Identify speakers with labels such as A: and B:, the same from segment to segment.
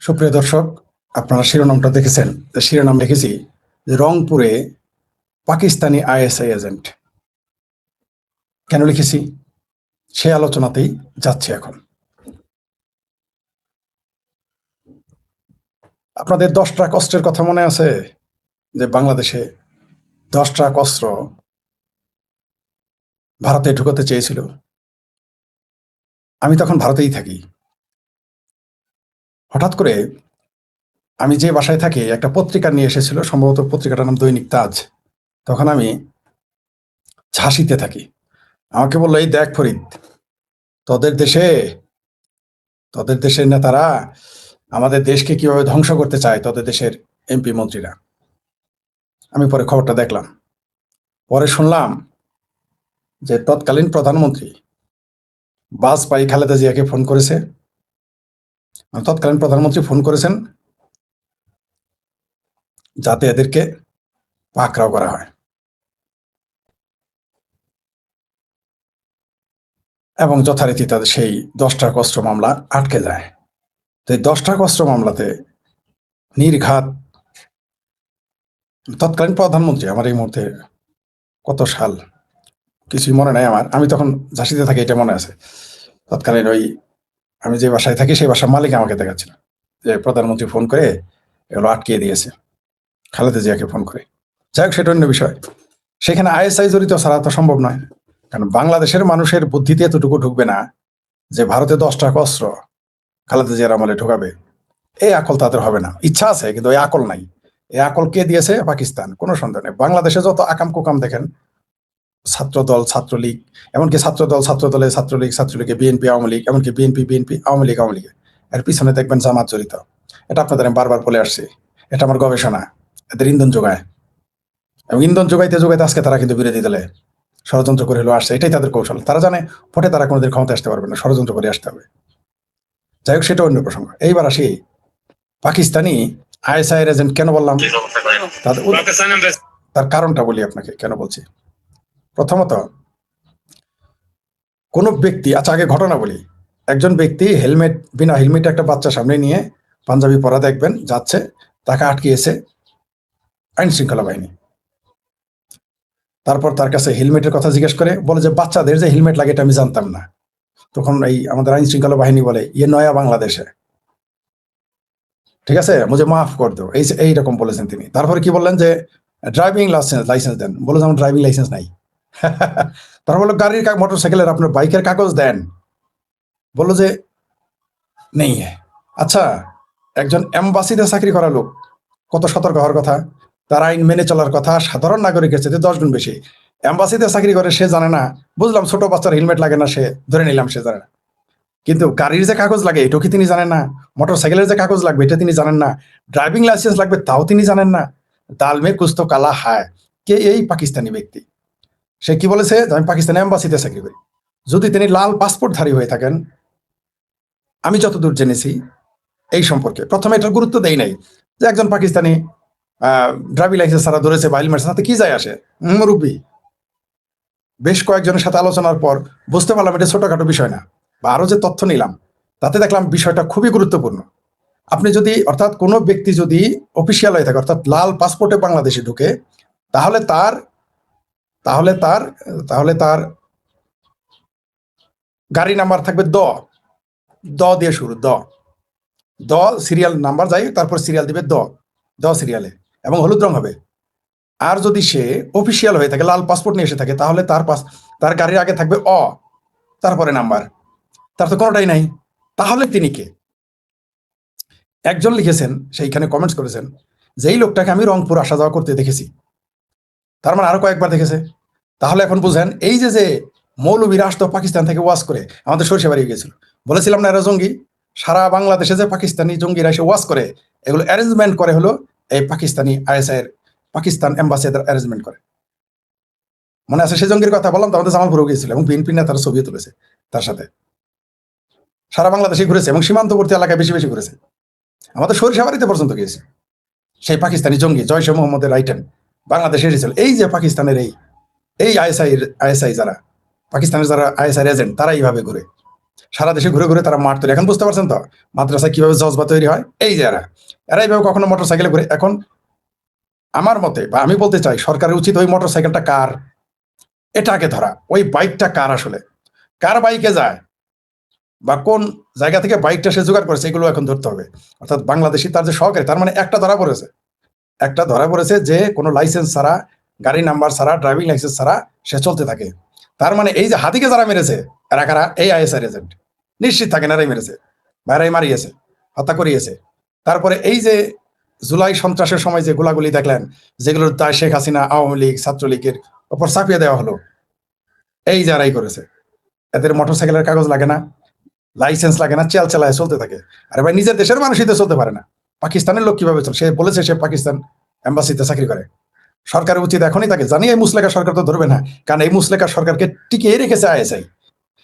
A: সুপ্রিয় দর্শক, আপনারা শিরোনামটা দেখেছেন। শিরোনাম দেখেছি যে রংপুরে পাকিস্তানি আইএসআই এজেন্ট। কেন লিখেছি সে আলোচনাতেই যাচ্ছে এখন। আপনাদের 10 ট্রাক অস্ত্রের কথা মনে আছে? যে বাংলাদেশে 10 ট্রাক অস্ত্র ভারতে ঢুকাতে চেয়েছিল। আমি তখন ভারতেই থাকি। হঠাৎ করে আমি যে বাসায় থাকি একটা পত্রিকা নিয়ে এসেছিল, সম্ভবত পত্রিকাটার নাম দৈনিক তাজ। তখন আমি ঝাঁসিতে থাকি। আমাকে বললো, এই দেখ ফরিদ, তোদের দেশের নেতারা আমাদের দেশকে কিভাবে ধ্বংস করতে চায়, তোদের দেশের এমপি মন্ত্রীরা। আমি পরে খবরটা দেখলাম, পরে শুনলাম যে তৎকালীন প্রধানমন্ত্রী বাজপেয়ী খালেদা জিয়াকে ফোন করেছে। তৎকালীন প্রধানমন্ত্রী ফোন করেছেন যাতে এদেরকে পাকড়াও করা হয় এবং যথারীতি তাদের সেই 10 ট্রাক অস্ত্র মামলা আটকে যায়। তো এই 10 ট্রাক অস্ত্র মামলাতে নির্ঘাত তৎকালীন প্রধানমন্ত্রী, আমার এই মুহূর্তে কত সাল কিছুই মনে নাই আমার, আমি তখন ঝাঁসিতে থাকি, এটা মনে আছে। তৎকালীন ওই আমি যে বাসায় থাকি সেই বাসার মালিক আমাকে দেখাচ্ছিল যে প্রধানমন্ত্রী ফোন করে এগুলো আটকিয়ে দিয়েছে খালেদা জিয়াকে ফোন করে। যাই হোক, সেটা অন্য বিষয়। সেখানে আইএসআই জড়িত ছাড়া তো সম্ভব নয়, কারণ বাংলাদেশের মানুষের বুদ্ধিতে এতটুকু ঢুকবে না যে ভারতে 10 ট্রাক অস্ত্র খালেদা জিয়ার আমলে ঢুকাবে। এই আকল তাদের হবে না। ইচ্ছা আছে কিন্তু এই আকল নাই। এই আকল কে দিয়েছে? পাকিস্তান। কোনো সন্দেহ নেই। বাংলাদেশে যত আকাম কুকাম দেখেন, ছাত্রদল, ছাত্রলীগ, এমনকি ছাত্রদল, ছাত্রদলে ছাত্রলীগ, ছাত্রলীগে বিএনপি, আওয়ামী লীগ, এমনকি বিএনপি, আওয়ামী লীগ, এর পিছনে দেখবেন জামাত জড়িত। এটা আপনাদের আমি বারবার বলে আসছি। এটা আমার গবেষণা। এদের ইন্ধন যোগায় এবং ইন্ধন যোগাইতে যোগাইতে আজকে তারা কিন্তু বিরোধী দলে ষড়যন্ত্র করে হলো আসছে। এটাই তাদের কৌশল। তারা জানে ভোটে তারা কোনোদিন ক্ষমতা আসতে পারবে না, ষড়যন্ত্র করে আসতে হবে। যাই হোক, সেটা অন্য প্রসঙ্গ। এইবার আসি পাকিস্তানি আইএসআই এজেন্ট কেন বললাম, তার কারণটা বলি আপনাকে কেন বলছি। প্রথমত, কোন ব্যক্তি, আচ্ছা আগে ঘটনা বলি। একজন ব্যক্তি বিনা হেলমেট একটা বাচ্চা সামনে নিয়ে, পাঞ্জাবি পরা দেখবেন, যাচ্ছে, তাকে আটকিয়েছে আইন শৃঙ্খলা বাহিনী। তারপর তার কাছে হেলমেটের কথা জিজ্ঞেস করে, বলে যে বাচ্চাদের যে হেলমেট লাগে এটা আমি জানতাম না। তখন এই আমাদের আইন শৃঙ্খলা বাহিনী বলে, ইয়ে নয়া বাংলাদেশে, ঠিক আছে, মুঝে মাফ কর দো, এইরকম বলেছেন তিনি। তারপরে কি বললেন যে ড্রাইভিং লাইসেন্স দেন। বলে যে আমার ড্রাইভিং লাইসেন্স নাই। তারপর বললো গাড়ির মোটরসাইকেলের, আপনার বাইকের কাগজ দেন। বললো যে নেই। আচ্ছা, একজন এমবাসিতে চাকরি করা লোক কত সতর্ক হওয়ার কথা, তার আইন মেনে চলার কথা সাধারণ নাগরিকের চেয়ে 10 গুণ বেশি। এমবাসিতে চাকরি করে সে জানে না, বুঝলাম ছোট বাচ্চার হেলমেট লাগে না, সে ধরে নিলাম সে জানে না। কিন্তু গাড়ির যে কাগজ লাগে এটাও কি তিনি জানেন না? মোটরসাইকেলের যে কাগজ লাগবে এটা তিনি জানেন না? ড্রাইভিং লাইসেন্স লাগবে তাও তিনি জানেন না? দাল মে কুছ তো কালা হায়। কে এই পাকিস্তানি ব্যক্তি? সে কি বলেছে যে আমি পাকিস্তানি এম্বাসিতে চাকরি করি। যদি তিনি লাল পাসপোর্টধারী হয়ে থাকেন, আমি যতদূর জেনেছি এই সম্পর্কে, প্রথমে এটার গুরুত্ব দেই নাই যে একজন পাকিস্তানি ড্রাইভিং লাইসেন্স ছাড়া ধরেছে বা হেলমেট, তাতে কি যায় আসে? মুরব্বী, বেশ কয়েকজনের সাথে আলোচনার পর বুঝতে পারলাম এটা ছোটখাটো বিষয় না। বা আরো যে তথ্য নিলাম তাতে দেখলাম বিষয়টা খুবই গুরুত্বপূর্ণ। আপনি যদি, অর্থাৎ কোনো ব্যক্তি যদি অফিসিয়াল হয়ে থাকে, অর্থাৎ লাল পাসপোর্টে বাংলাদেশে ঢুকে, তাহলে তার তাহলে তার তাহলে তার গাড়ি নাম্বার থাকবে দ দিয়ে শুরু, দ সিরিয়াল নাম্বার যাই, তারপর সিরিয়াল দিবে দ সিরিয়ালে, এবং হলুদ রং হবে। আর যদি সে অফিসিয়াল হয়ে থাকে, লাল পাসপোর্ট নিয়ে এসে থাকে, তাহলে তার গাড়ির আগে থাকবে তারপরে নাম্বার। তার তো কোনোটাই নাই। তাহলে তিনি কে? একজন লিখেছেন, সেইখানে কমেন্টস করেছেন, যেই লোকটাকে আমি রংপুর আসা যাওয়া করতে দেখেছি, তার মানে আরো কয়েকবার দেখেছে। তাহলে এখন বুঝেন, এই যে মৌলবীরা আসতো পাকিস্তান থেকে ওয়াজ করে, আমাদের সরিষাবাড়ি গিয়েছিল, বলেছিলাম না এরা জঙ্গি। সারা বাংলাদেশে যে পাকিস্তানি জঙ্গিরা এসে ওয়াজ করে, এগুলো অ্যারেঞ্জমেন্ট করে হলো এই পাকিস্তানি আইএসআই এর, পাকিস্তান এম্বাসিডার অ্যারেঞ্জমেন্ট করে। মনে আছে সে জঙ্গির কথা বললাম তো, আমাদের জামালপুরেও গিয়েছিল এবং বিএনপি নেতারা ছবি তুলেছে তার সাথে। সারা বাংলাদেশে ঘুরেছে এবং সীমান্তবর্তী এলাকায় বেশি বেশি ঘুরেছে। আমাদের সরিষাবাড়িতে পর্যন্ত গিয়েছে সেই পাকিস্তানি জঙ্গি জয়শ মোহাম্মদের আইটেম বাংলাদেশে এসেছিল। এই যে পাকিস্তানের এই আইএসআই যারা পাকিস্তানের যারা আইএসআই এজেন্ট, তারা এইভাবে ঘুরে। সারা দেশে ঘুরে ঘুরে তারা মাঠ তৈরি। এখন বুঝতে পারছেন তো মাদ্রাসায় কিভাবে জজবা তৈরি হয়? এই যে এরা এইভাবে কখনো মোটরসাইকেলে ঘুরে। এখন আমার মতে বা আমি বলতে চাই সরকারের উচিত ওই মোটরসাইকেলটা কার এটা আগে ধরা, ওই বাইকটা কার, আসলে কার বাইকে যায় বা কোন জায়গা থেকে বাইকটা সে জোগাড় করেছে এগুলো এখন ধরতে হবে। অর্থাৎ বাংলাদেশি তার যে সহকারী, তার মানে একটা ধরা পড়েছে যে কোনো লাইসেন্স ছাড়া, গাড়ি নাম্বার ছাড়া, ড্রাইভিং লাইসেন্স ছাড়া সে চলতে থাকে। তার মানে এই যে হাতিকে যারা মেরেছে এরা কারা? এই আইএসআই এজেন্ট, নিশ্চিত থাকেন এরাই মেরেছে বা এরাই মারিয়েছে, হত্যা করিয়েছে। তারপরে এই যে জুলাই সন্ত্রাসের সময় যে গোলাগুলি দেখলেন, যেগুলোর দায় শেখ হাসিনা, আওয়ামী লীগ, ছাত্রলীগের ওপর চাপিয়ে দেওয়া হলো, এই যারাই করেছে। এদের মোটরসাইকেলের কাগজ লাগে না, লাইসেন্স লাগে না, চেল চালায় চলতে থাকে। আরে ভাই, নিজের দেশের মানুষই তো চলতে পারে না, পাকিস্তানের লোক কিভাবে চলে? সে বলেছে সে পাকিস্তান এম্বাসিতে চাকরি করে। সরকারের উচিত এখনই তাকে জানি, এই মুসলেকা সরকার তো ধরবে না, কারণ এই মুসলেকা সরকারকে টিকিয়ে রেখেছে আইএসআই।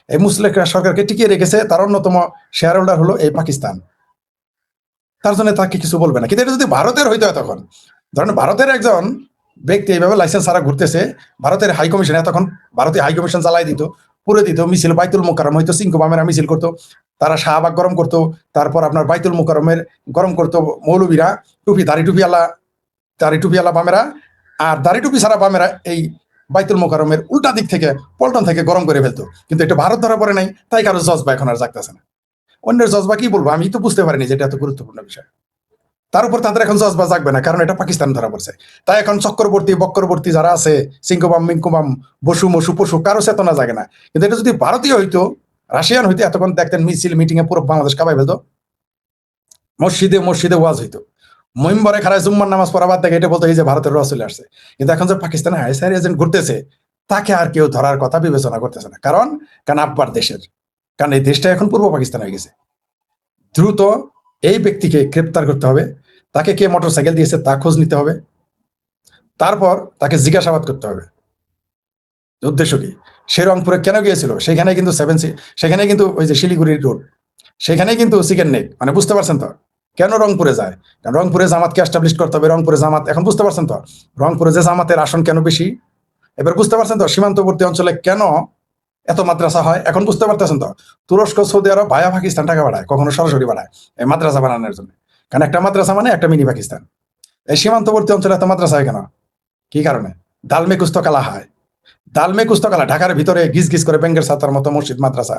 A: এই মুসলেকা সরকারকে টিকিয়ে রেখেছে, তার অন্যতম শেয়ার হোল্ডার হলো এই পাকিস্তান। তার জন্য তাকে কিছু বলবে না। কিন্তু এটা যদি ভারতের হইতে হয়, তখন ধরেন ভারতের একজন ব্যক্তি এইভাবে লাইসেন্স ছাড়া ঘুরতেছে, ভারতের হাই কমিশন তখন ভারতীয় হাই কমিশন চালাই দিত, পুরে দিত, মিছিল বাইতুল মোকাররম হইতো, সিংকু বামেরা মিছিল করতো, তারা শাহবাগ গরম করতো, তারপর আপনার বাইতুল মোকাররমের গরম করতো মৌলবীরা, দাড়ি টুপি আলা বামেরা, আর দাড়ি টুপি ছাড়া বামেরা এই বাইতুল মোকাররমের উল্টা দিক থেকে পল্টন থেকে গরম করে ফেলতো। কিন্তু এটা ভারত ধরা পড়ে নাই, তাই কারো জজবা এখন আর জাগতেছে না। অন্যের জজবা কি বলবো, আমি তো বুঝতে পারিনি যেটা এত গুরুত্বপূর্ণ বিষয়। তার উপর তাদের এখন জজবা জাগবে না, কারণ এটা পাকিস্তান ধরা পড়ছে। তাই এখন বক্করবর্তী যারা আছে, সিংকুবাম মিঙ্কুবাম, বসু মসু পশু, কারো চেতনা জাগে না। কিন্তু এটা যদি ভারতীয় হইতো, রাশিয়ান হইতো, এতক্ষণ দেখতেন মিছিল মিটিং এ পুরো বাংলাদেশ কাঁপাই ফেলতো, মসজিদে ওয়াজ হইতো, মইম্বরে খারায় জুম্মার নামাজ পড়া বাদ দেখে এটা বলতো এই যে ভারতের রস চলে আসছে। কিন্তু এখন যে পাকিস্তানে আইএসআই এজেন্ট ঘুরতেছে, তাকে আর কেউ ধরার কথা বিবেচনা করতেছে না। কারণ আব্বার দেশের, কারণ এই দেশটা এখন পূর্ব পাকিস্তান হয়ে গেছে। দ্রুত এই ব্যক্তিকে গ্রেপ্তার করতে হবে, তাকে কে মোটরসাইকেল দিয়েছে তা খোঁজ নিতে হবে, তারপর তাকে জিজ্ঞাসাবাদ করতে হবে উদ্দেশ্য কি, সে রংপুরে কেন গিয়েছিল, সেখানে কিন্তু সেখানে কিন্তু ওই যে শিলিগুড়ির রোড, সেখানে কিন্তু চিকেন নেক, মানে বুঝতে পারছেন তো কেন রংপুরে যায়? কারণ রংপুরে জামাতকে এস্টাবলিশ করতে হবে। রংপুরে জামাত, এখন বুঝতে পারছেন তো রংপুরে যে জামাতের আসন কেন বেশি? এবার বুঝতে পারছেন তো সীমান্তবর্তী অঞ্চলে কেন এত মাদ্রাসা হয়? এখন বুঝতে পারতেছেন তো তুরস্ক, সৌদি আরব ভায়া পাকিস্তান টাকা বাড়ায়, কখনো সরাসরি বাড়ায় এই মাদ্রাসা বানানোর জন্য। কারণ একটা মাদ্রাসা মানে একটা মিনি পাকিস্তান। এই সীমান্তবর্তী অঞ্চলে এত মাদ্রাসা হয় কেন? কি কারণে? দালমে কুস্তকালা হয়, ঢাকার ভিতরে গিজ গিজ করে ব্যাঙ্গের ছাতার মতো মসজিদ মাদ্রাসা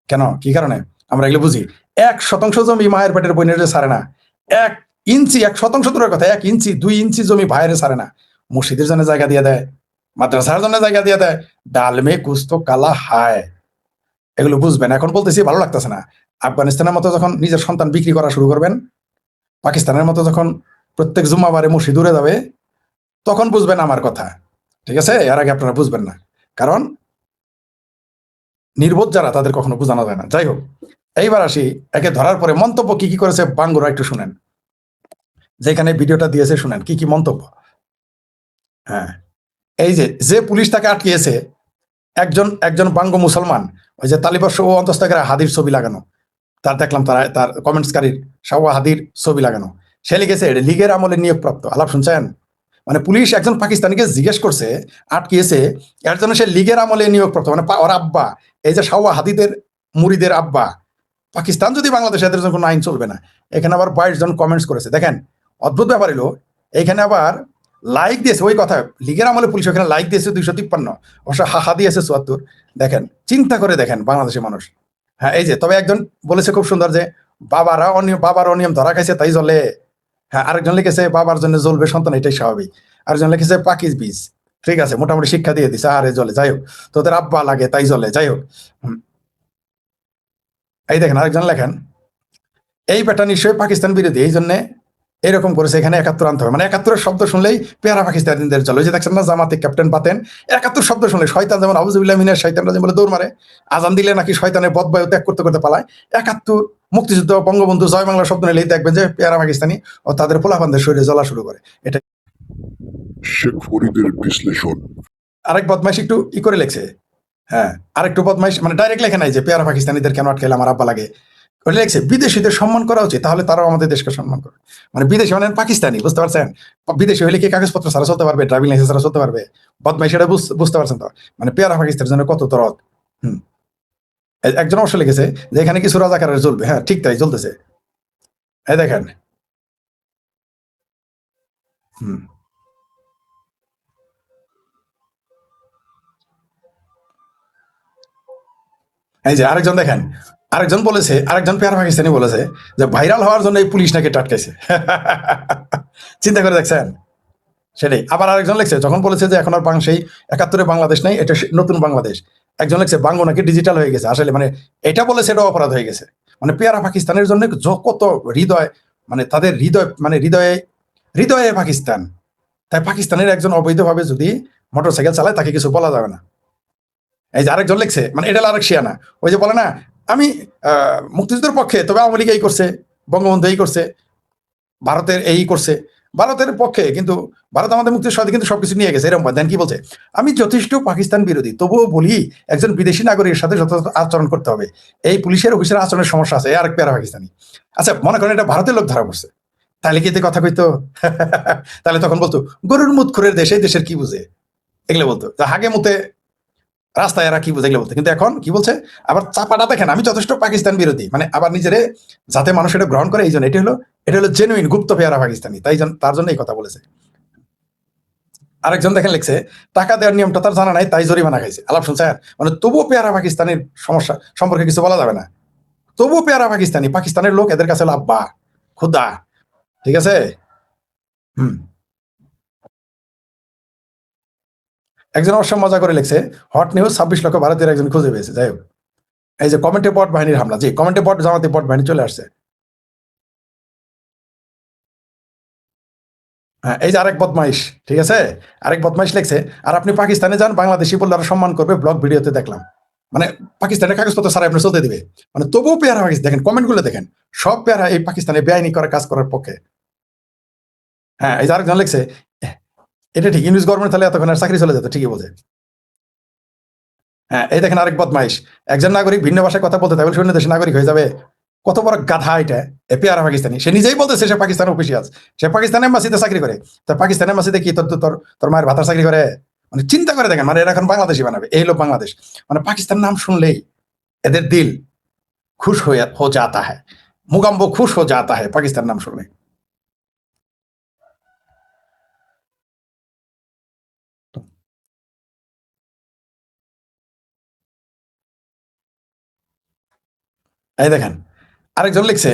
A: কেন? কি কারণে? আমরা এগুলো বুঝি। 1% জমি মায়ের পেটের বইনের ছাড়ে না, 1 ইঞ্চি, 1% দূরের কথা, 1 ইঞ্চি 2 ইঞ্চি জমি ভাইয়ের ছাড়ে না, মসজিদের জন্য জায়গা দিয়ে দেয়, মাদ্রাসার জন্য জায়গা দিয়ে দেয়। ডালমে কুস্তো কালা হায়, এগুলো বুঝবেন। এখন বলতেছি ভালো লাগতেছে না। আফগানিস্তানের মতো যখন নিজের সন্তান বিক্রি করা শুরু করবেন, পাকিস্তানের মতো যখন প্রত্যেক জুম্মাবারে মসজিদ উড়ে যাবে, তখন বুঝবেন আমার কথা, ঠিক আছে? এর আগে আপনারা বুঝবেন না, কারণ নির্বোধ যারা তাদের কখনো বোঝানো যায় না। যাই হোক, এইবার আসি একে ধরার পরে মন্তব্য কি করেছে বাঙ্গুরা, একটু শুনেন। যেখানে ভিডিওটা দিয়েছে শুনেন কি মন্তব্য। হ্যাঁ, এই যে পুলিশ তাকে আটকিয়েছে, একজন বাঙ্গ মুসলমান, ওই যে তালিবাস ও অন্তস্থাকের হাদির ছবি লাগানো, তার দেখলাম তার কমেন্টসকারীর শাওয়া হাদির ছবি লাগানো, সে লিখেছে লীগের আমলে নিয়োগপ্রাপ্ত। আলাপ শুনছেন? মানে পুলিশ একজন পাকিস্তানিকে জিজ্ঞেস করছে, আটকিয়েছে, এর জন্য সে লীগের আমলে নিয়োগপ্রাপ্ত, মানে ওর আব্বা, এই যে শাওয়া হাদিদের মুরিদের আব্বা। পাকিস্তান যদি বাংলাদেশে এদের কোনো আইন চলবে না। এখানে আবার 22 জন কমেন্টস করেছে। দেখেন অদ্ভুত ব্যাপার এলো, এখানে আবার লাইক দিয়েছে ওই কথা, লীগের আমলে পুলিশ ওখানে লাইক দিয়েছে 253, অবশ্য হাহা দিয়েছে 74। দেখেন, চিন্তা করে দেখেন বাংলাদেশের মানুষ। হ্যাঁ, এই যে তবে একজন বলেছে খুব সুন্দর যে বাবার অনিয়ম ধরা খাইছে তাই জ্বলে। হ্যাঁ, আরেকজন লিখেছে বাবার জন্য জ্বলবে সন্তান, এটাই স্বাভাবিক। আরেকজন লিখেছে পাকিজ বীজ, ঠিক আছে, মোটামুটি শিক্ষা দিয়ে দিছে, আরে জ্বলে, যাই হোক, তোদের আব্বা লাগে তাই জ্বলে, যাই হোক। এই দেখেন আরেকজন লেখেন, এই বেটা নিশ্চয়ই পাকিস্তান বিরোধী, এই জন্য এরকম করেছে, এখানে 71 আনতে হবে। মানে 71 শব্দ শুনলেই পেয়ারা পাকিস্তানিদের চলে। যে দেখছেন না জামাতে ক্যাপ্টেন পাতেন, 71 শব্দ শুনলে শয়তান যেমন আউযুবিল্লাহ মিনাশ শাইতানির রাজিম বলে দৌড় মারে, আজান দিলে নাকি শয়তানের বদবায়ু ত্যাগ করতে করতে পালায়। 71 মুক্তিযুদ্ধ, বঙ্গবন্ধু, জয় বাংলা শব্দ নিলেই দেখবেন যে পেয়ারা পাকিস্তানি ও তাদের পোলাপানদের শরীরে জ্বলা শুরু করে। এটা
B: শেখ ফরিদের বিশ্লেষণ।
A: আরেক বদমাইশ একটু করে লেখছে। হ্যাঁ, আরেকটু বদমাইশ, মানে ডাইরেক্ট লেখে নাই যে পেয়ারা পাকিস্তানিদের কেন আটকাইলে আমার আব্বা লাগে, লেখছে বিদেশিদের সম্মান করা উচিত, তাহলে তারাও আমাদের দেশকে সম্মান করে। মানে বিদেশি মানে পাকিস্তানি, বুঝতে পারছেন? বিদেশি হলে কি কাগজপত্র ছাড়া চলতে পারবে, ড্রাইভিং লাইসেন্স ছাড়া চলতে পারবে? বদমাইশ, এটা বুঝতে পারছেন তো? মানে পেয়ারা পাকিস্তানের জন্য কত দরদ। হুম একজন অবশ্য লিখেছে যে এখানে কিছু রাজাকারের জ্বলবে। হ্যাঁ, ঠিক তাই, জ্বলতেছে। এই দেখেন। হুম। এই যে আরেকজন দেখেন, আরেকজন বলেছে, আরেকজন পেয়ার পাকিস্তানি বলেছে যে ভাইরাল হওয়ার জন্য এই পুলিশ নাকি টাটকাইছে। চিন্তা করে দেখছেন? সেটাই। আবার আরেকজন লিখছে, যখন বলেছে যে এখন আর সেই ৭১-এ বাংলাদেশ নাই, এটা নতুন বাংলাদেশ। একজন লিখছে বাংলা নাকি ডিজিটাল হয়ে গেছে। আসলে মানে এটা বলেছে, এটা অপরাধ হয়ে গেছে। মানে পেয়ারা পাকিস্তানের জন্য কত হৃদয়, মানে তাদের হৃদয়, মানে হৃদয়ে হৃদয়ে পাকিস্তান। তাই পাকিস্তানের একজন অবৈধভাবে যদি মোটরসাইকেল চালায় তাকে কিছু বলা যাবে না। এই যে আরেকজন লিখছে, মানে এটা হলো আরেক শিয়ানা। ওই যে বলে না, আমি মুক্তিযুদ্ধের পক্ষে, তবে আওয়ামী লীগ এই করছে, বঙ্গবন্ধু এই করছে, ভারতের এই করছে। ভারতের পক্ষে কিন্তু ভারত আমাদের মুক্তির সাথে কিন্তু সবকিছু নিয়ে গেছে, এরকম দেন কি বলছে, আমি যথেষ্ট পাকিস্তান বিরোধী, তবুও বলি একজন বিদেশি নাগরিকের সাথে যথাযথ আচরণ করতে হবে। এই পুলিশের অফিসের আচরণের সমস্যা আছে। আরেক প্যারা পাকিস্তানি। আচ্ছা, মনে করেন এটা ভারতের লোক ধরা পড়ছে, তাহলে কি এতে কথা কইতো? তাহলে তখন বলতো গরুর মুত খুরের দেশে, দেশের কি বুঝে, এগুলো বলতো। হাগে মুতে রাস্তায় এরা কি বুঝে, এগুলো বলতো। কিন্তু এখন কি বলছে, আবার চাপাটা দেখেন, আমি যথেষ্ট পাকিস্তান বিরোধী, মানে আবার নিজেরে যাতে মানুষ এটা গ্রহণ করে, এই জন্য এটা হলো জেনুইন গুপ্ত পেয়ারা পাকিস্তানি, তাই তার জন্য এই কথা বলেছে। আরেকজন দেখেন লিখছে, টাকা দেওয়ার নিয়মটা তার জানা নাই, তাই জরিমানা খাইছে। আলাপ শুনছেন? মানে তবুও পেয়ারা পাকিস্তানের সমস্যা সম্পর্কে কিছু বলা যাবে না। তবুও পেয়ারা পাকিস্তানি, পাকিস্তানের লোক এদের কাছে হলো আব্বা, খুদা। ঠিক আছে? হুম। একজন অবশ্য মজা করে লিখছে, হট নিউজ ২৬ লক্ষ ভারতীয় একজন খুঁজে পেয়েছে। যাই হোক, এই যে কমেন্টে বট বাহিনীর হামলা, জি কমেন্টে বট, জামাতে বট বাহিনী চলে আসছে। হ্যাঁ, এই যে আরেক বদমাইশ, ঠিক আছে, আরেক বদমাইশ লিখছে, আর আপনি পাকিস্তানে যান, বাংলাদেশি বললে আরো সম্মান করবে, ব্লগ ভিডিওতে দেখলাম। মানে পাকিস্তানের কাগজপত্র ছাড়া আপনি চলতে দিবে। মানে তবুও পেয়ারা পাকিস্তান, দেখেন কমেন্ট গুলো দেখেন, সব পেয়ারা এই পাকিস্তানে বেআইনি করার কাজ করার পক্ষে। হ্যাঁ, এই যে আরেকজন লিখছে, এটা ঠিক, ইংলিশ গভর্নমেন্ট তাহলে এতক্ষণ আর চাকরি চলে যেত, ঠিকই বোঝে। হ্যাঁ, এই দেখেন আরেক বদমাইশ, একজন নাগরিক ভিন্ন ভাষায় কথা বলতে থাকলে শূন্য দেশের নাগরিক হয়ে যাবে। কত বড় গাধা এটা, এ পেয়ারা পাকিস্তানি। সে নিজেই বলতেছে সে পাকিস্তানের অফিসিয়াল, সে পাকিস্তান এম্বাসিতে চাকরি করে। তা পাকিস্তান এম্বাসিতে কি তোর তোর তোর মায়ের ভাতার চাকরি করে? মানে চিন্তা করে দেখেন, মানে এরা এখন বাংলাদেশি বানাবে, এই লোক বাংলাদেশ। মানে পাকিস্তান নাম শুনলেই এদের দিল খুশ হয়ে হো যাতা হ্যায়, মুগাম্বো খুশ হো যাতা হ্যায় পাকিস্তান নাম শুনলে। এই দেখেন আরেকজন লিখছে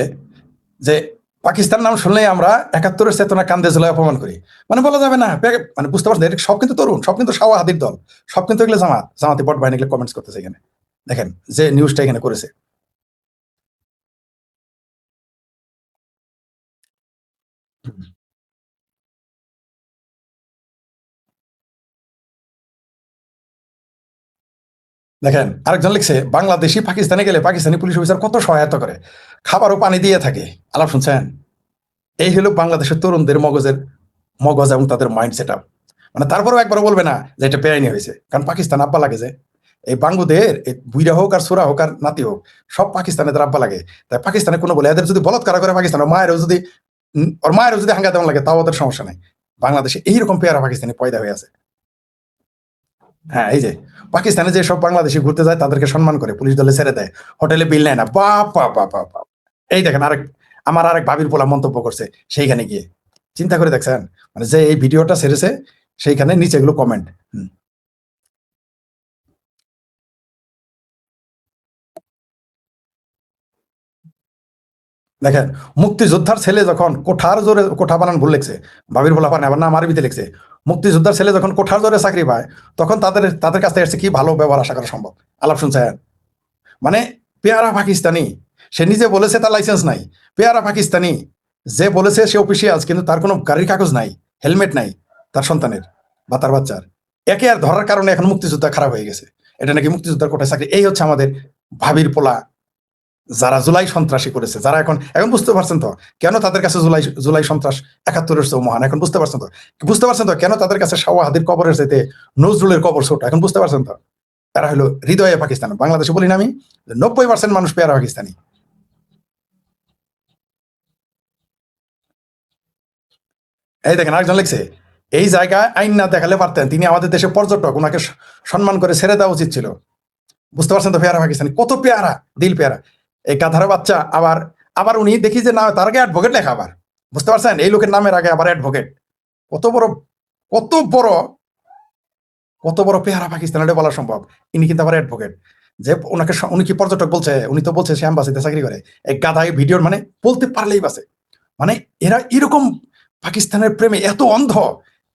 A: যে পাকিস্তান নাম শুনলেই আমরা ৭১-এর চেতনা কান্দে ঝুলায় অপমান করি। মানে বলা যাবে না, মানে বুঝতে পারছেন, এটা সব কিন্তু তরুণ, সব কিন্তু সাওয়া হাদির দল, সব কিন্তু এগুলো জামাতি বট বাহিনী এগুলো কমেন্টস করতেছে এখানে। দেখেন যে নিউজটা এখানে করেছে। দেখেন আরেকজন লিখছে, বাংলাদেশি পাকিস্তানে গেলে পাকিস্তানি পুলিশ অফিসার কত সহায়তা করে, খাবার ও পানি দিয়ে থাকে। আলাপ শুনছেন? এই হলো বাংলাদেশের তরুণদের মগজ এবং তাদের মাইন্ড সেট আপ। মানে তারপরেও একবারও বলবে না যে এটা বেআইনি হয়েছে, কারণ পাকিস্তান আব্বা লাগে যে, এই বাঙ্গুদের বুইরা হোক আর সুরা হোক আর নাতি হোক, সব পাকিস্তানের আব্বা লাগে। তাই পাকিস্তানে কোনো বলে এদের যদি বলৎকার করে পাকিস্তান, ওর মায়েরও যদি হাঙ্গা দেওয়া লাগে, তাও ওদের সমস্যা নাই। বাংলাদেশে এইরকম পেয়ারা পাকিস্তানি পয়দা হয়ে আছে। হ্যাঁ, এই যে পাকিস্তানে যে সব বাংলাদেশি ঘুরতে যায় তাদেরকে সম্মান করে, পুলিশ দলে ছেড়ে দেয়, হোটেলে বিল নেয় না। বাপ বাপ বাপ বাপ বাপ। এই দেখেন আমার আরেক ভাবির পোলা মন্তব্য করছে সেইখানে গিয়ে, চিন্তা করে দেখছেন? মানে যে এই ভিডিওটা ছেড়েছে সেইখানে নিচে এগুলো কমেন্ট। দেখেন, মুক্তিযোদ্ধার ছেলে যখন কোঠার জোরে, কোঠা বানান ভুল লিখছে, ভাবির বলা পারে আবার নাম আরবিতে লিখছে, মুক্তিযোদ্ধার ছেলে যখন কোঠার জোরে চাকরি পায়, তখন তাদের কাছ থেকে কি ভালো ব্যবহার আশা করা সম্ভব? আলাপ শুনছেন? মানে পেয়ারা পাকিস্তানি, সে নিজে বলেছে তার লাইসেন্স নাই। পেয়ারা পাকিস্তানি যে বলেছে সে অফিসিয়াল, কিন্তু তার কোনো গাড়ির কাগজ নাই, হেলমেট নাই তার সন্তানের বা তার বাচ্চার। একে আর ধরার কারণে এখন মুক্তিযোদ্ধা খারাপ হয়ে গেছে, এটা নাকি মুক্তিযোদ্ধার কোটায় চাকরি। এই হচ্ছে আমাদের ভাবির পোলা, যারা জুলাই সন্ত্রাসী করেছে, যারা এখন এখন বুঝতে পারছেন তো কেন তাদের কাছে জুলাই জুলাই সন্ত্রাস ৭১-এর চেয়েও মহান। এখন বুঝতে পারছেন তো, কেন তাদের কাছে শাওয়া হাদির কবরের চাইতে নজরুলের কবর ছোট। এখন বুঝতে পারছেন তো, তারা হলো হৃদয়ে পাকিস্তান। বাংলাদেশে বলি না আমি ৯০% মানুষ পেয়ারা পাকিস্তানি। এই দেখেন আরেকজন লিখছে, এই জায়গায় আইন না দেখালে পারতেন, তিনি আমাদের দেশে পর্যটক, ওনাকে সম্মান করে ছেড়ে দেওয়া উচিত ছিল। বুঝতে পারছেন তো পেয়ারা পাকিস্তানি কত পেয়ারা, দিল পেয়ারা। এই গাধার বাচ্চা আবার আবার উনি দেখি যে না তার আগে অ্যাডভোকেট লেখা আবার, বুঝতে পারছেন এই লোকের নামের আগে আবার অ্যাডভোকেট। কত বড় কত বড় কত বড় পেয়ারা পাকিস্তান এটা বলা সম্ভব। ইনি কিন্তু আবার অ্যাডভোকেট। যে ওনাকে উনি কি পর্যটক বলছে, উনি তো বলছে সে অ্যাম্বাসিতে চাকরি করে। এই গাধাই ভিডিওর মানে বলতে পারলেই বাসে। মানে এরা এরকম পাকিস্তানের প্রেমে এত অন্ধ,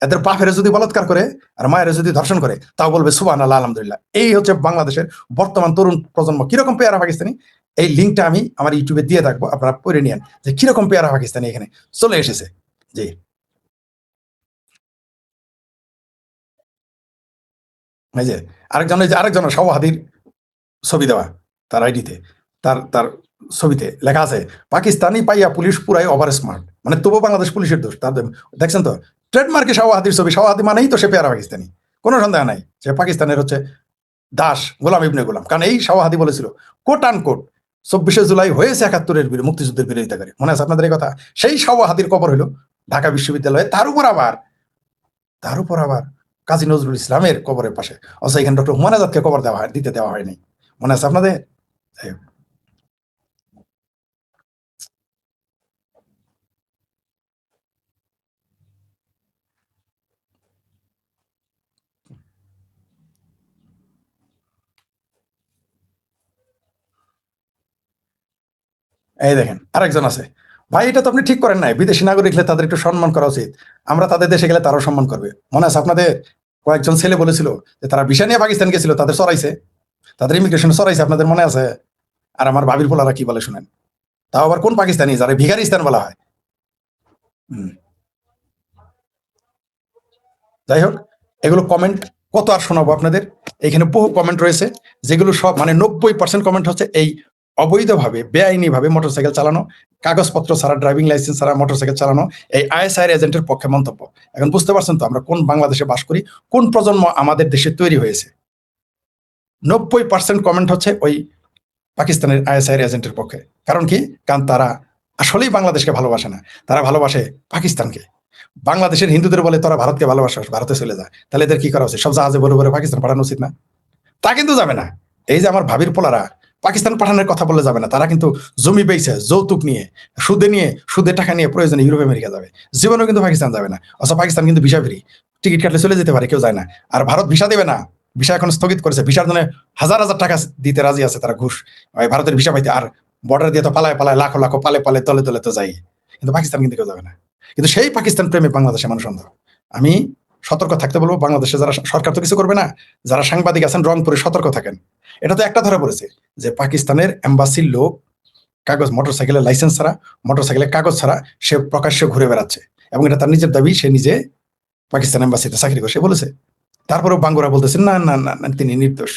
A: এদের বাপের যদি বলাৎকার করে আর মায়ের যদি ধর্ষণ করে তাও বলবে সুবহানাল্লাহ আলহামদুলিল্লাহ। এই হচ্ছে বাংলাদেশের বর্তমান তরুণ প্রজন্ম। কিরকম পেয়ারা পাকিস্তানি, এই লিঙ্কটা আমি আমার ইউটিউবে দিয়ে থাকবো, আপনারা পড়ে নিয়েন যে কিরকম পেয়ারা পাকিস্তানি এখানে চলে এসেছে। জি এই যে আরেকজন শাওহাদির ছবি দেওয়া তার আইডিতে, তার তার ছবিতে লেখা আছে পাকিস্তানি পাইয়া পুলিশ পুরাই ওভার স্মার্ট। মানে তবুও বাংলাদেশ পুলিশের দোষ তাদের। দেখছেন তো ট্রেডমার্কে শাওহাদির ছবি, শাওহাদি মানেই তো সে পেয়ারা পাকিস্তানি, কোনো সন্দেহ নাই সে পাকিস্তানের হচ্ছে দাস, গোলাম ইবনে গোলাম। কারণ এই শাওহাদি বলেছিল কোট আন কোট 24শে জুলাই হয়েছে 71-এর মুক্তিযুদ্ধের বিরোধিতা করে, মনে আছে আপনাদের এই কথা? সেই শাওহাদির কবর হইল ঢাকা বিশ্ববিদ্যালয়ে, তার উপর আবার কাজী নজরুল ইসলামের কবরের পাশে। অথচ এখানে ডক্টর হুমায়ুন আজাদকে কবর দিতে দেওয়া হয়নি, মনে আছে আপনাদের? এই দেখেন আরেকজন আছে, ভাই এটা তো আপনি ঠিক করেন নাই, বিদেশি নাগরিক হলে তাদের একটু সম্মান করা উচিত, আমরা তাদের দেশে গেলে তারাও সম্মান করবে। মনে আছে আপনাদের? কয়েকজন ছেলে বলেছিল যে তারা ভিসা নিয়ে পাকিস্তান গেছিল, তাদের সরাইছে, তাদের ইমিগ্রেশন সরাইছে, আপনাদের মনে আছে? আর আমার ভাবির পোলারা কি বলে শুনেন, তাও আবার কোন পাকিস্তানি যারা ভিখারিস্তান বলা হয়। হুম, যাই হোক, এগুলো কমেন্ট কত আর শোনাবো আপনাদের। এখানে বহু কমেন্ট রয়েছে যেগুলো সব মানে 90% কমেন্ট হচ্ছে এই অবৈধভাবে বেআইনিভাবে মোটরসাইকেল চালানো, কাগজপত্র ছাড়া, ড্রাইভিং লাইসেন্স ছাড়া মোটরসাইকেল চালানো, এই আইএসআই এজেন্টের পক্ষে মন্তব্য। এখন বুঝতে পারছেন তো আমরা কোন বাংলাদেশে বাস করি, কোন প্রজন্ম আমাদের দেশে তৈরি হয়েছে। 90% কমেন্ট হচ্ছে ওই পাকিস্তানের আইএসআই এজেন্টের পক্ষে। কারণ কি? কারণ তারা আসলেই বাংলাদেশকে ভালোবাসে না, তারা ভালোবাসে পাকিস্তানকে। বাংলাদেশের হিন্দুদের বলে তোরা ভারতকে ভালোবাসা, ভারতে চলে যায়। তাহলে এদের কি করা উচিত? সব জাহাজে বড় বড় পাকিস্তান পাঠানো উচিত না? তা কিন্তু যাবে না। এই যে আমার ভাবির পোলারা পাকিস্তান পাঠানোর কথা বললে যাবে না, তারা কিন্তু জমি বেচে যৌতুক নিয়ে সুদে টাকা নিয়ে প্রয়োজনে ইউরোপ আমেরিকা যাবে, জীবনেও কিন্তু পাকিস্তান যাবে না। অথচ পাকিস্তান কিন্তু ভিসা ফ্রি, টিকিট কাটলে চলে যেতে পারে, কেউ যায় না। আর ভারত ভিসা দেবে না, ভিসা এখন স্থগিত করেছে। ভিসার জন্য হাজার হাজার টাকা দিতে রাজি আছে তারা, ঘুষ ভারতের ভিসা পাইতে। আর বর্ডার দিয়ে তো পালায় পালায় লাখো লাখো পালে পালে তলে তলে তো যাই, কিন্তু পাকিস্তান কিন্তু কেউ যাবে না। কিন্তু সেই পাকিস্তান প্রেমে বাংলাদেশের মানুষ অন্ধ। আমি সতর্ক থাকতে বলবো, বাংলাদেশে যারা, সরকার তো কিছু করবে না, যারা সাংবাদিক আছেন রংপুরে সতর্ক থাকেন। এটা তো একটা ধরা পড়েছে যে পাকিস্তানের এম্বাসির লোক কাগজ মোটরসাইকেলের লাইসেন্স ছাড়া, মোটরসাইকেলের কাগজ ছাড়া সে প্রকাশ্যে ঘুরে বেড়াচ্ছে, এবং এটা তার নিজের দাবি, সে নিজে পাকিস্তান এম্বাসিতে চাকরি করে সে বলেছে। তারপরেও বাঙ্গুরা বলতেছে না না না না, তিনি নির্দোষ,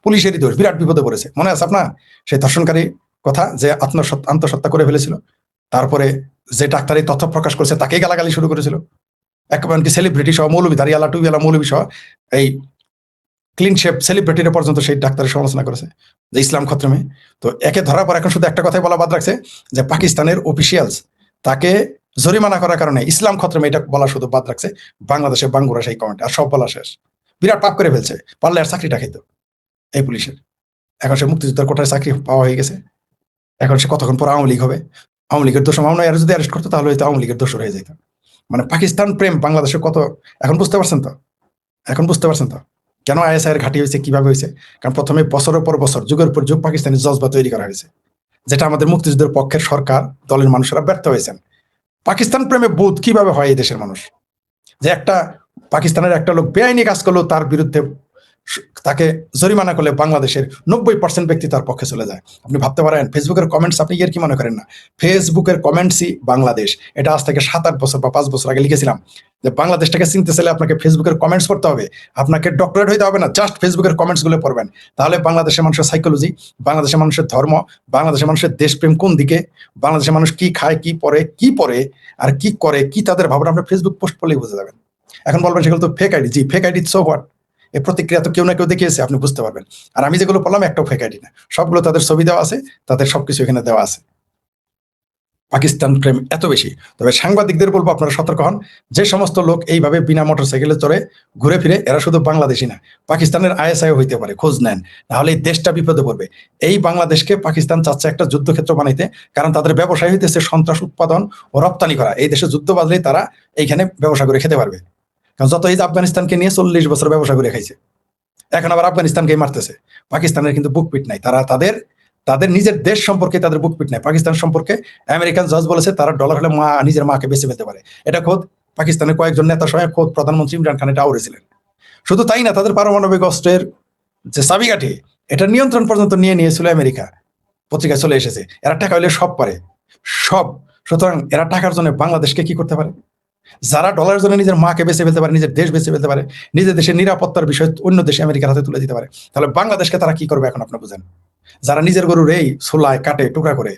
A: পুলিশেরই দোষ, বিরাট বিপদে পড়েছে। মনে আছে আপনার সেই ধর্ষণকারী কথা, যে আত্মহত্যা করে ফেলেছিল, তারপরে যে ডাক্তার এই তথ্য প্রকাশ করেছে তাকেই গালাগালি শুরু করেছিল, একেবারে সেলিব্রিটি সহ, মৌলবী দাঁড়িয়ালা টুবিয়ালা মৌলবী সহ, এই ক্লিন শেপ সেলিব্রিটিরা পর্যন্ত সেই ডাক্তারের সমালোচনা করেছে যে ইসলাম খত্রমে। তো একে ধরার পর এখন শুধু একটা কথাই বলা বাদ রাখছে যে পাকিস্তানের অফিসিয়ালস তাকে জরিমানা করার কারণে ইসলাম খত্রমে, এটা বলা শুধু বাদ রাখছে বাংলাদেশে বাঙ্গুরা সেই কমেন্ট। আর সব বলা শেষ, বিরাট পাপ করে ফেলছে, পারলে আর চাকরিটা খেত এই পুলিশের। এখন সে মুক্তিযোদ্ধার কোটায় চাকরি পাওয়া হয়ে গেছে, এখন সে কতক্ষণ পর আওয়ামী লীগ হবে। আওয়ামী লীগের দোষ মামলা আর যদি অ্যারেস্ট করতো তাহলে হয়তো আওয়ামী লীগের দোষর হয়ে যেত। মানে পাকিস্তান প্রেম বাংলাদেশে কত, এখন বুঝতে পারছেন তো? এখন বুঝতে পারছেন তো কেন আইএসআই এর ঘাঁটি হয়েছে, কিভাবে হয়েছে? কারণ প্রথমে বছরের পর বছর, যুগের পর যুগ পাকিস্তানি জজবা তৈরি করা হয়েছে, যেটা আমাদের মুক্তিযুদ্ধের পক্ষের সরকার দলের মানুষেরা ব্যর্থ হয়েছেন। পাকিস্তান প্রেমে বোধ কিভাবে হয় এই দেশের মানুষ, যে একটা পাকিস্তানের একটা লোক বেআইনি কাজ করলো, তার বিরুদ্ধে তাকে জরিমানা করলে বাংলাদেশের 90% ব্যক্তি তার পক্ষে চলে যায়। আপনি ভাবতে পারেন ফেসবুকের কমেন্টস, আপনি এর কি মনে করেন না? ফেসবুকের কমেন্টসই বাংলাদেশ। এটা আজ থেকে 7-8 বছর বা 5 বছর আগে লিখেছিলাম যে বাংলাদেশটাকে চিনতে চাইলে আপনাকে ফেসবুকের কমেন্টস পড়তে হবে, আপনাকে ডক্টরেট হইতে হবে না, জাস্ট ফেসবুকের কমেন্টস গুলো পড়বেন। তাহলে বাংলাদেশের মানুষের সাইকোলজি, বাংলাদেশের মানুষের ধর্ম, বাংলাদেশের মানুষের দেশপ্রেম কোন দিকে, বাংলাদেশের মানুষ কি খায়, কি পরে আর কি করে, কি তাদের ভাবনা, আপনার ফেসবুক পোস্ট পড়লেই বুঝে যাবেন। এখন বলবেন সেগুলো তো fake ID. G, fake ID, so what? এই প্রতিক্রিয়া তো কেউ না কেউ দেখিয়েছে, আপনি বুঝতে পারবেন। আর আমি যেগুলো বললাম একটাও ফেক আইডি না, সবগুলো তাদের ছবি দেওয়া আছে, তাদের সবকিছু এখানে দেওয়া আছে। পাকিস্তান প্রেম এত বেশি। তবে সাংবাদিকদের বলবো আপনারা সতর্ক হন, যে সমস্ত লোক এইভাবে বিনা মোটরসাইকেলে চড়ে ঘুরে ফিরে, এরা শুধু বাংলাদেশি না, পাকিস্তানের আইএসআই হইতে পারে, খোঁজ নেন, নাহলে এই দেশটা বিপদে পড়বে। এই বাংলাদেশকে পাকিস্তান চাচ্ছে একটা যুদ্ধক্ষেত্র বানাইতে, কারণ তাদের ব্যবসায় হইতেছে সন্ত্রাস উৎপাদন ও রপ্তানি করা। এই দেশে যুদ্ধ বাজলেই তারা এইখানে ব্যবসা করে খেতে পারবে। কারণ যত এই যে আফগানিস্তানকে নিয়ে 40 বছর ব্যবসা করে খাইছে, এখন আবার আফগানিস্তানকেই মারতেছে। পাকিস্তানের কিন্তু বুকপিট নাই, তারা তাদের তাদের নিজের দেশ সম্পর্কে তাদের বুকপিট নাই। পাকিস্তান সম্পর্কে আমেরিকান জজ বলেছে তারা ডলার হলে মা নিজের মাকে বেঁচে ফেলতে পারে। এটা খোদ পাকিস্তানের কয়েকজন নেতার সঙ্গে খোদ প্রধানমন্ত্রী ইমরান খান এটা আউড়েছিলেন। শুধু তাই না, তাদের পারমাণবিক অস্ত্রের যে চাবিকাঠি, এটা নিয়ন্ত্রণ পর্যন্ত নিয়ে নিয়েছিল আমেরিকা। পত্রিকায় চলে এসেছে, এরা টাকা হইলে সব পারে, সব। সুতরাং এরা টাকার জন্য বাংলাদেশকে কি করতে পারে? যারা ডলারের জন্য নিজের মাকে বেঁচে ফেলতে পারে, নিজের দেশ বেঁচে ফেলতে পারে, নিজের দেশের নিরাপত্তার বিষয় অন্য দেশে আমেরিকার হাতে তুলে দিতে পারে, তাহলে বাংলাদেশকে তারা কি করবে এখন আপনি বুঝেন? যারা নিজের গরুর এই সোলায় কাটে টুকরা করে,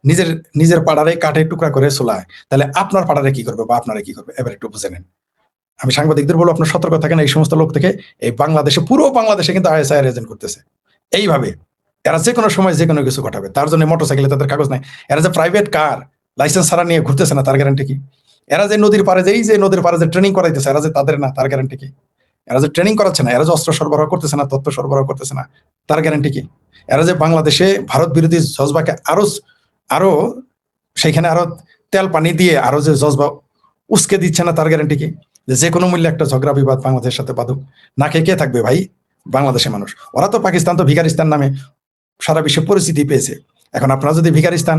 A: নিজের নিজের পাড়ারে কাটে টুকরা করে সোলায়, তাহলে আপনার পাড়ারে কি করবে বা আপনারা কি করবে? এবার একটু বুঝে নেন। আমি সাংবাদিকদের বলবো আপনার সতর্ক থাকেন এই সমস্ত লোক থেকে। এই বাংলাদেশে, পুরো বাংলাদেশে কিন্তু আইএসআই এজেন্ট করতেছে এইভাবে। এরা যে কোনো সময় যে কোনো কিছু ঘটাবে, তার জন্য মোটরসাইকেলে তাদের কাগজ নাই। এরা যে প্রাইভেট কার লাইসেন্স ছাড়া নিয়ে ঘুরতেছে না, তার গ্যারান্টি কি? এরা যে নদীর পাড়ে, এই যে নদীর পাড়ে যে ট্রেনিং করাইতেছে, এরা যে তাদের না, তার গ্যারান্টি কি? এরা যে ট্রেনিং করাচ্ছে না, এরা যে অস্ত্র সরবরাহ করতেছে না, তথ্য সরবরাহ করতেছে না, তার গ্যারান্টি কি? এরা যে বাংলাদেশে ভারত বিরোধী জজবাকে আরো সেইখানে আরো তেল পানি দিয়ে আরো যে জজবা উস্কে দিচ্ছে না, তার গ্যারান্টি কি? যে কোনো মূল্যে একটা ঝগড়া বিবাদ বাংলাদেশের সাথে বাঁধুক, না খেয়ে কে থাকবে ভাই বাংলাদেশের মানুষ? ওরা তো পাকিস্তান তো ভিখারিস্তান নামে সারা বিশ্বে পরিচিতি পেয়েছে। এখন আপনারা যদি ভিখারিস্তান,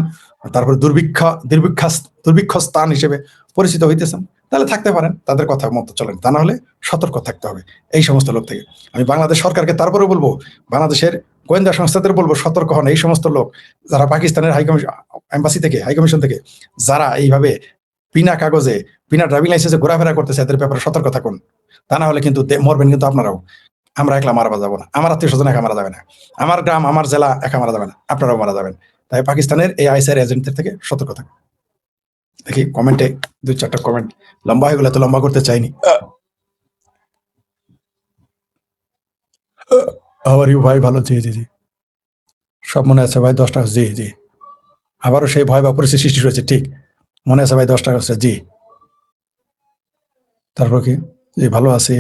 A: তারপর দুর্ভিক্ষ স্থান হিসেবে পরিচিত হইতেছেন, তাহলে থাকতে পারেন, তাদের কথা মতো চলেন। তা না হলে সতর্ক থাকতে হবে এই সমস্ত লোক থেকে। আমি বাংলাদেশ সরকারকে তারপরে বলবো, বাংলাদেশের গোয়েন্দা সংস্থাদের বলবো, সতর্ক হন এই সমস্ত লোক যারা পাকিস্তানের এম্বাসি থেকে, হাইকমিশন থেকে যারা এইভাবে বিনা কাগজে, বিনা ড্রাইভিং লাইসেন্সে ঘোরাফেরা করতেছে, এদের ব্যাপারে সতর্ক থাকুন। তা না হলে কিন্তু মরবেন কিন্তু আপনারাও। আমরা একলা মারা যাবো না, আমার আত্মীয় স্বজন একা মারা যাবে না, আমার গ্রাম আমার জেলা একা মারা যাবে না, আপনারাও মারা যাবেন। তাই পাকিস্তানের এই আইএসআই এজেন্টদের থেকে সতর্ক থাকুন। দেখি কমেন্টে 2-4টা কমেন্ট, লম্বা হয়ে গেলে তো লম্বা করতে চাইনি। আবার ইউ ভাই ভালো, জি জি জি, সব মনে আছে ভাই, 10 টাকা, জি জি। আবারও সেই ভয় বা পরিস্থিতি সৃষ্টি হয়েছে, ঠিক মনে আছে ভাই, 10 টাকা, জি। তারপর কি, জি ভালো আছি,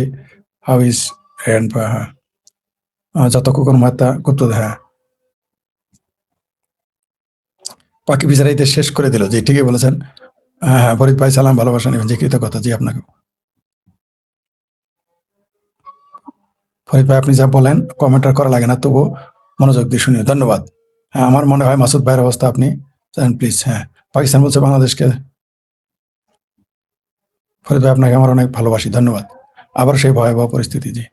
A: হাউ ইজ এন্ড যত কুকুর মাতা কুত্তু, হ্যাঁ পাখি বিচারাইতে শেষ করে দিল, জি ঠিকই বলেছেন। হ্যাঁ ফরিদ ভাই সালাম, ভালোবাসা নেবেন, জি কৃতজ্ঞতা, জি আপনাকে। ফরিদ ভাই আপনি যা বলেন কমেন্ট আর করা লাগে না, তবু মনোযোগ দিয়ে শুনিও, ধন্যবাদ। হ্যাঁ আমার মনে হয় মাসুদ ভাইয়ের অবস্থা আপনি জানেন, প্লিজ। হ্যাঁ পাকিস্তান বলছে বাংলাদেশকে। ফরিদ ভাই আপনাকে আমার অনেক ভালোবাসি, ধন্যবাদ। আবার সেই ভয়াবহ পরিস্থিতি, জি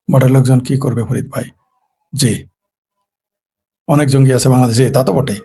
A: বর্ডার লোকজন কি করবে ফরিদ ভাই? জি অনেক জঙ্গি আছে বাংলাদেশে, তা তো বটেই।